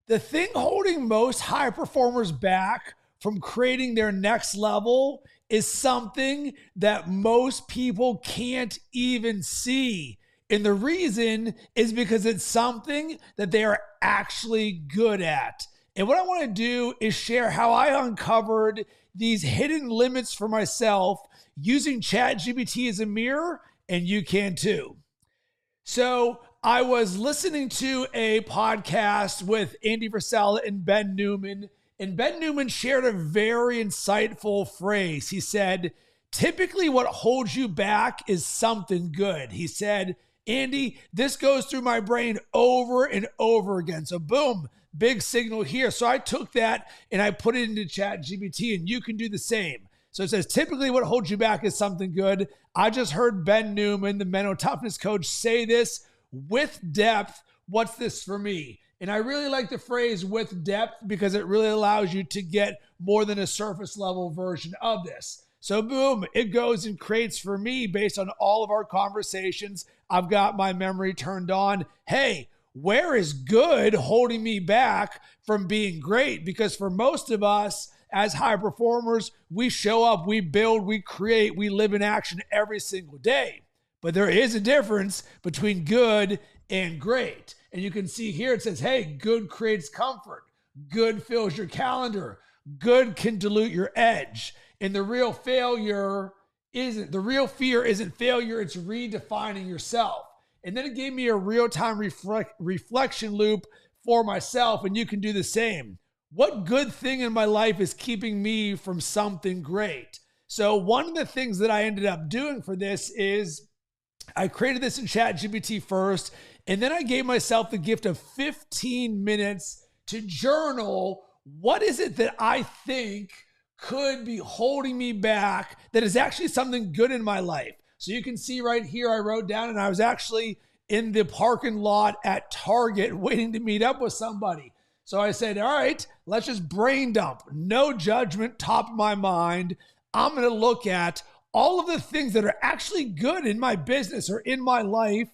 The thing holding most high performers back from creating their next level is something that most people can't even see. And the reason is because it's something that they are actually good at. And what I want to do is share how I uncovered these hidden limits for myself using ChatGPT as a mirror, and you can too. So I was listening to a podcast with Andy Frisella and Ben Newman, and Ben Newman shared a very insightful phrase. He said, typically what holds you back is something good. He said, Andy, this goes through my brain over and over again. So boom, big signal here. So I took that and I put it into ChatGPT, and you can do the same. So it says, typically what holds you back is something good. I just heard Ben Newman, the mental toughness coach, say this with depth. What's this for me? And I really like the phrase with depth because it really allows you to get more than a surface level version of this. So boom, it goes and creates for me based on all of our conversations. I've got my memory turned on. Hey, where is good holding me back from being great? Because for most of us, as high performers, we show up, we build, we create, we live in action every single day. But there is a difference between good and great. And you can see here it says, hey, good creates comfort. Good fills your calendar. Good can dilute your edge. And the real fear isn't failure, it's redefining yourself. And then it gave me a real-time reflection loop for myself, and you can do the same. What good thing in my life is keeping me from something great? So one of the things that I ended up doing for this is I created this in ChatGPT first, and then I gave myself the gift of 15 minutes to journal. What is it that I think could be holding me back that is actually something good in my life? So you can see right here, I wrote down, and I was actually in the parking lot at Target waiting to meet up with somebody. So I said, all right, let's just brain dump. No judgment, top of my mind. I'm going to look at all of the things that are actually good in my business or in my life,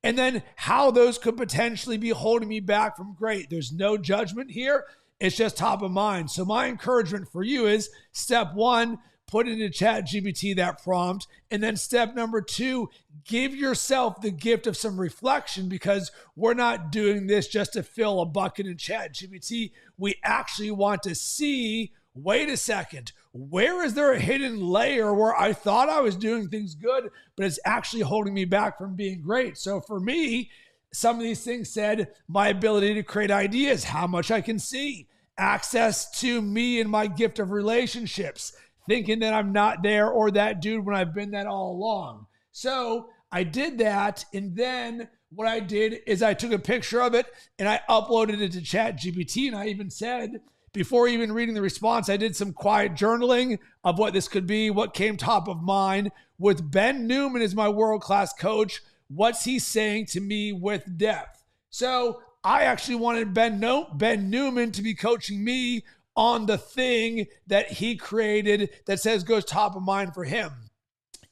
and then how those could potentially be holding me back from great. There's no judgment here. It's just top of mind. So my encouragement for you is step one, put into ChatGPT that prompt. And then step number two, give yourself the gift of some reflection, because we're not doing this just to fill a bucket in ChatGPT. We actually want to see, wait a second, where is there a hidden layer where I thought I was doing things good, but it's actually holding me back from being great? So for me, some of these things said my ability to create ideas, how much I can see, access to me and my gift of relationships, thinking that I'm not there or that dude when I've been that all along. So I did that. And then what I did is I took a picture of it and I uploaded it to ChatGPT. And I even said, before even reading the response, I did some quiet journaling of what this could be, what came top of mind. With Ben Newman as my world-class coach, what's he saying to me with depth? So I actually wanted Ben Newman to be coaching me on the thing that he created that says goes top of mind for him.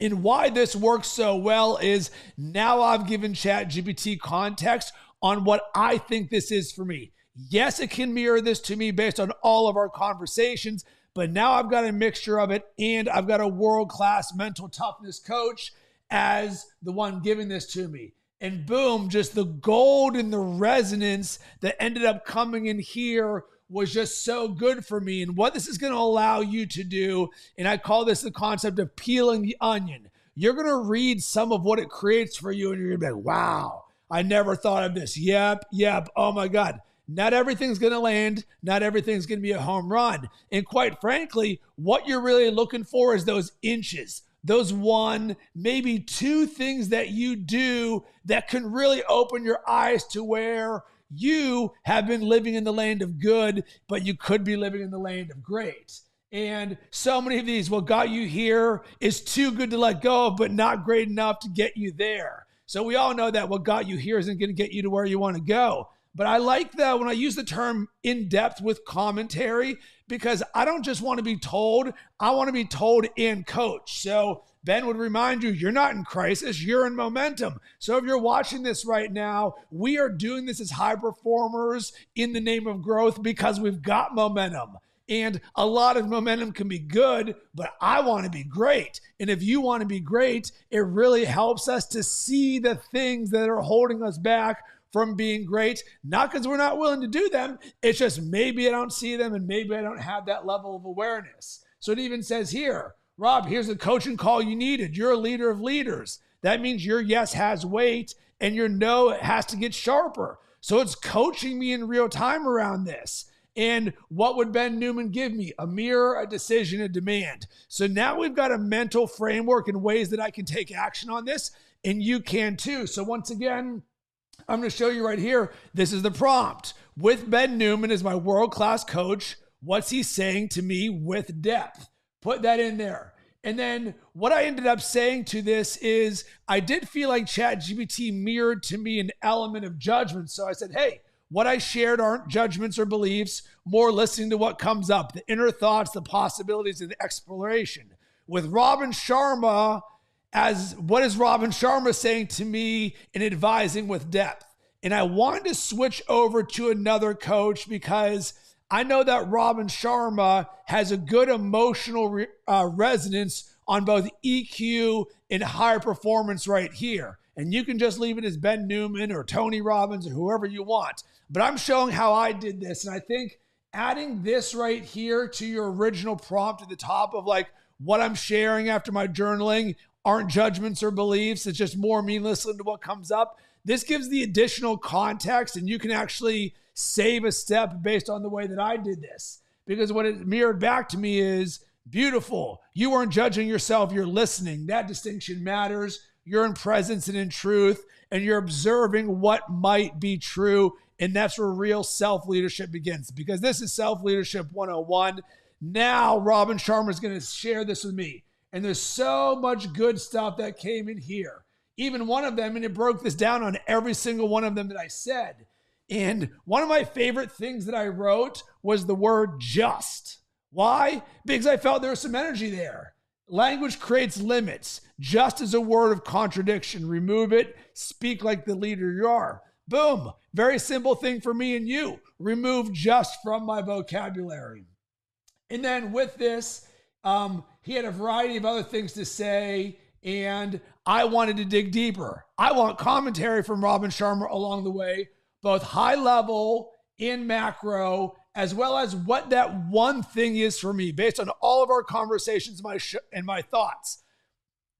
And why this works so well is now I've given ChatGPT context on what I think this is for me. Yes, it can mirror this to me based on all of our conversations, but now I've got a mixture of it, and I've got a world-class mental toughness coach as the one giving this to me. And boom, just the gold and the resonance that ended up coming in here was just so good for me. And what this is going to allow you to do, and I call this the concept of peeling the onion. You're going to read some of what it creates for you, and you're going to be like, wow, I never thought of this. Yep. Oh my God. Not everything's going to land. Not everything's going to be a home run. And quite frankly, what you're really looking for is those inches, those one, maybe two things that you do that can really open your eyes to where you have been living in the land of good, but you could be living in the land of great. And so many of these, what got you here is too good to let go of, but not great enough to get you there. So we all know that what got you here isn't going to get you to where you want to go. But I like that when I use the term in depth with commentary, because I don't just want to be told, I want to be told and coached. So Ben would remind you, you're not in crisis, you're in momentum. So if you're watching this right now, we are doing this as high performers in the name of growth because we've got momentum. And a lot of momentum can be good, but I want to be great. And if you want to be great, it really helps us to see the things that are holding us back from being great, not because we're not willing to do them. It's just maybe I don't see them and maybe I don't have that level of awareness. So it even says here, Rob, here's the coaching call you needed. You're a leader of leaders. That means your yes has weight and your no has to get sharper. So it's coaching me in real time around this. And what would Ben Newman give me? A mirror, a decision, a demand. So now we've got a mental framework and ways that I can take action on this, and you can too. So once again, I'm going to show you right here. This is the prompt. With Ben Newman as my world-class coach, what's he saying to me with depth? Put that in there. And then what I ended up saying to this is I did feel like ChatGPT mirrored to me an element of judgment. So I said, hey, what I shared aren't judgments or beliefs, more listening to what comes up, the inner thoughts, the possibilities, and the exploration. With Robin Sharma, as what is Robin Sharma saying to me in advising with depth? And I wanted to switch over to another coach because I know that Robin Sharma has a good emotional resonance on both EQ and high performance right here. And you can just leave it as Ben Newman or Tony Robbins or whoever you want. But I'm showing how I did this. And I think adding this right here to your original prompt at the top of like what I'm sharing after my journaling aren't judgments or beliefs. It's just more me listening to what comes up. This gives the additional context and you can actually save a step based on the way that I did this. Because what it mirrored back to me is beautiful. You weren't judging yourself. You're listening. That distinction matters. You're in presence and in truth, and you're observing what might be true. And that's where real self-leadership begins, because this is Self-Leadership 101. Now, Robin Sharma is going to share this with me. And there's so much good stuff that came in here. Even one of them, and it broke this down on every single one of them that I said. And one of my favorite things that I wrote was the word just. Why? Because I felt there was some energy there. Language creates limits. Just is a word of contradiction. Remove it. Speak like the leader you are. Boom. Very simple thing for me and you. Remove just from my vocabulary. And then with this, he had a variety of other things to say, and I wanted to dig deeper. I want commentary from Robin Sharma along the way, both high level and macro, as well as what that one thing is for me based on all of our conversations and my thoughts.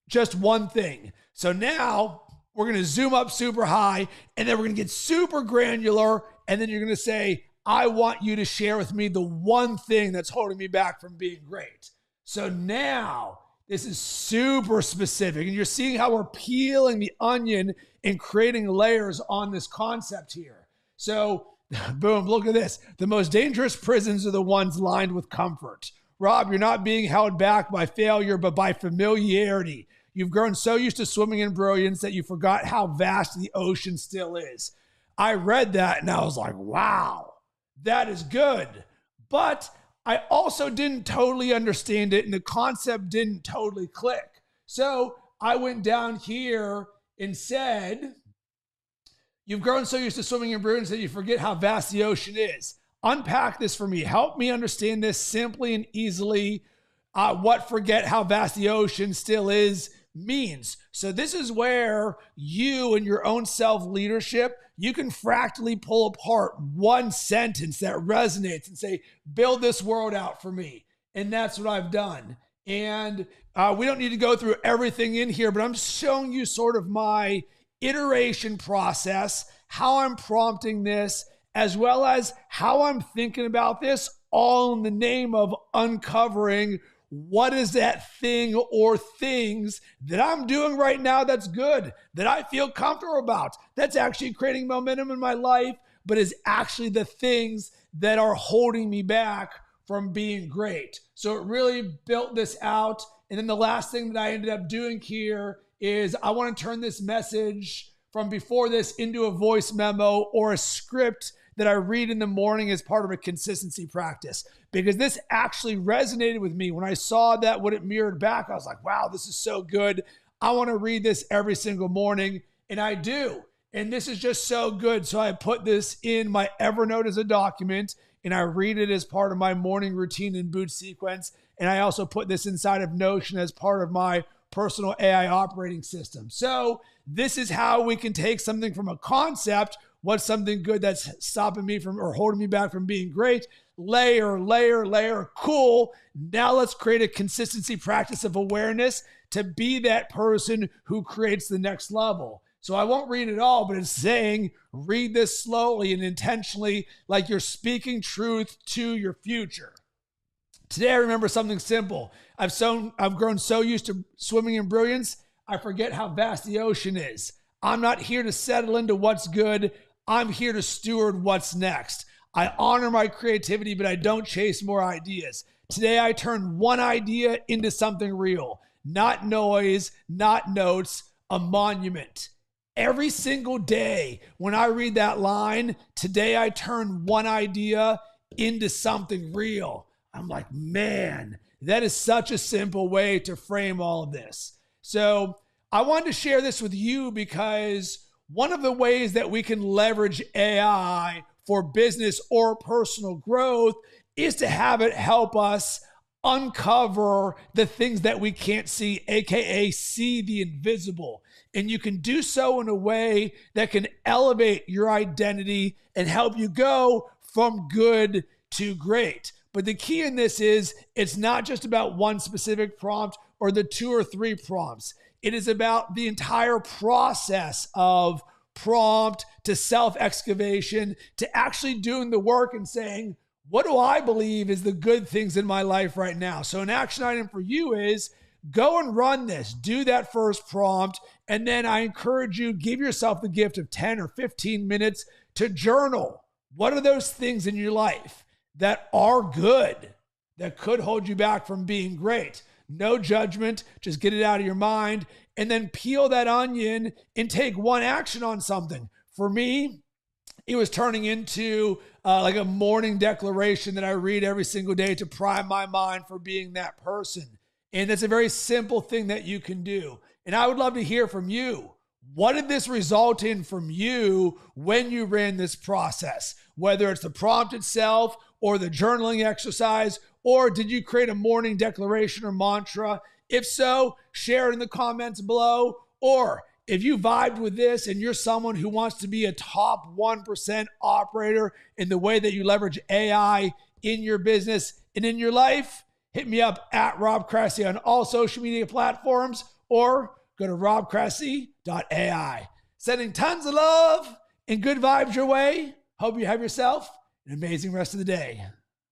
Just one thing. So now we're going to zoom up super high, and then we're going to get super granular, and then you're going to say, I want you to share with me the one thing that's holding me back from being great. So now this is super specific, and you're seeing how we're peeling the onion and creating layers on this concept here. So boom, look at this. The most dangerous prisons are the ones lined with comfort. Rob, you're not being held back by failure, but by familiarity. You've grown so used to swimming in brilliance that you forgot how vast the ocean still is. I read that and I was like, wow, that is good. But I also didn't totally understand it, and the concept didn't totally click. So I went down here and said, you've grown so used to swimming in brilliance that you forget how vast the ocean is. Unpack this for me. Help me understand this simply and easily. What forget how vast the ocean still is means. So this is where you and your own self-leadership, you can fractally pull apart one sentence that resonates and say, build this world out for me. And that's what I've done. And we don't need to go through everything in here, but I'm showing you sort of my iteration process, how I'm prompting this, as well as how I'm thinking about this, all in the name of uncovering what is that thing or things that I'm doing right now that's good, that I feel comfortable about, that's actually creating momentum in my life, but is actually the things that are holding me back from being great. So it really built this out. And then the last thing that I ended up doing here is I want to turn this message from before this into a voice memo or a script that I read in the morning as part of a consistency practice, because this actually resonated with me. When I saw that, what it mirrored back, I was like, wow, this is so good. I want to read this every single morning, and I do. And this is just so good. So I put this in my Evernote as a document, and I read it as part of my morning routine and boot sequence. And I also put this inside of Notion as part of my personal AI operating system. So this is how we can take something from a concept, what's something good that's stopping me from or holding me back from being great, layer, cool. Now let's create a consistency practice of awareness to be that person who creates the next level. So I won't read it all, but it's saying, read this slowly and intentionally, like you're speaking truth to your future. Today, I remember something simple. I've grown so used to swimming in brilliance, I forget how vast the ocean is. I'm not here to settle into what's good. I'm here to steward what's next. I honor my creativity, but I don't chase more ideas. Today, I turn one idea into something real. Not noise, not notes, a monument. Every single day when I read that line, today I turn one idea into something real. I'm like, man, that is such a simple way to frame all of this. So I wanted to share this with you because one of the ways that we can leverage AI for business or personal growth is to have it help us uncover the things that we can't see, AKA see the invisible. And you can do so in a way that can elevate your identity and help you go from good to great. But the key in this is it's not just about one specific prompt or the 2 or 3 prompts. It is about the entire process of prompt to self-excavation to actually doing the work and saying, what do I believe is the good things in my life right now? So an action item for you is go and run this, do that first prompt. And then I encourage you, give yourself the gift of 10 or 15 minutes to journal. What are those things in your life that are good, that could hold you back from being great? No judgment, just get it out of your mind and then peel that onion and take one action on something. For me, it was turning into like a morning declaration that I read every single day to prime my mind for being that person. And that's a very simple thing that you can do. And I would love to hear from you. What did this result in from you when you ran this process? Whether it's the prompt itself or the journaling exercise, or did you create a morning declaration or mantra? If so, share it in the comments below. Or if you vibed with this and you're someone who wants to be a top 1% operator in the way that you leverage AI in your business and in your life, hit me up at Rob Cressy on all social media platforms or go to robcressy.ai. Sending tons of love and good vibes your way. Hope you have yourself an amazing rest of the day.